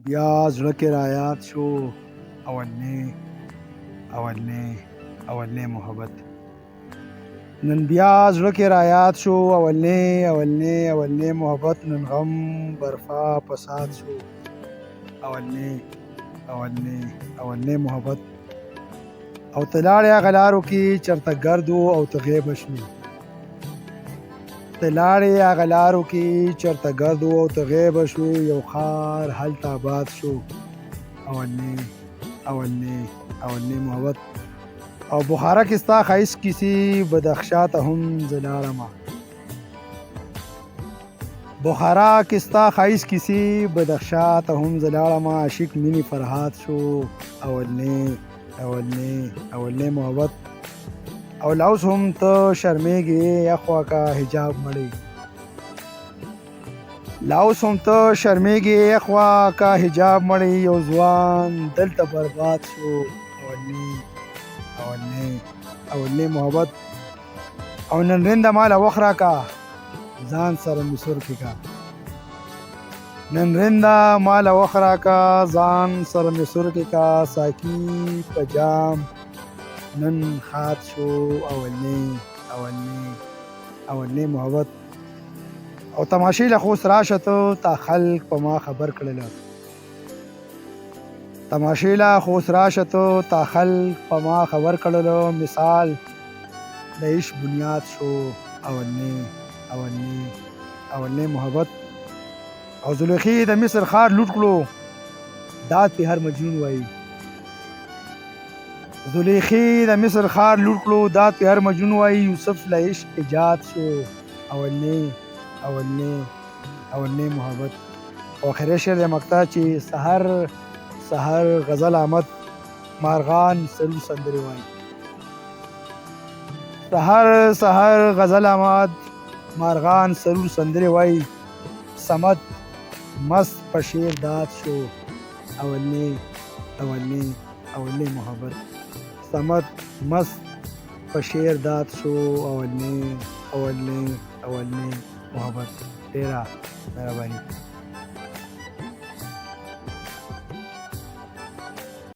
بیا زړه کې رایاد شو اولنې محبت. نن بیا زړه کې رایاد شو اولنې محبت. نن غم برفا فساد شو اولنې محبت. او تلاړې هغه لارو کې چرته ګرد و او ته غیبه شوې. تلاړې هغه لارو کې چرته ګرد و او ته غیبه شوې. یو ښار هلته آباد شو اولنې محبت. او بخارا کې ستا ښایست کیسې بدخشا ته هم زه لاړمه. بخارا کې ستا ښایست کیسې بدخشا ته هم زه لاړمه. عاشق مینې فرهاد شو اولنې محبت. او لاوس هم ته شرمېږې اخوا کا حجاب مړې. لاوس هم ته شرمېږې اخوا کا حجاب مړې. یو ځوان دلته برباد شو اولنې محبت. او نن رنده ماله وخت راکا ځان سره مې سور کې کا. نن رنده ماله وخت راکا ځان سره مې سور کې کا. ساقي په جام نن خات شو اولنې محبت. او تماشې له خوست راشه ته تا خلق په ما خبر کړله. تماشې له خوست راشه ته تا خلق په ما خبر کړله. مثال د عشق بنیاد شو اولنې محبت. او زلیخې د مصر ښار لوټ کړو داد په هر مجنون وایي. زلیخې د مصر ښار لوټ کړو داد په هر مجنون وایي. یوسف له عشق ایجاد شو اولنې محبت. او آخري شعر د مقطع چې سحر غزل آمد مارغان سرور سندرې وایي. سحر غزل آمد مارغان سرور سندرې وایي. صمد مست په شعر داد شو اولنې محبت. صمد مست په شعر داد شو اولنې محبت. ډیره مهرباني.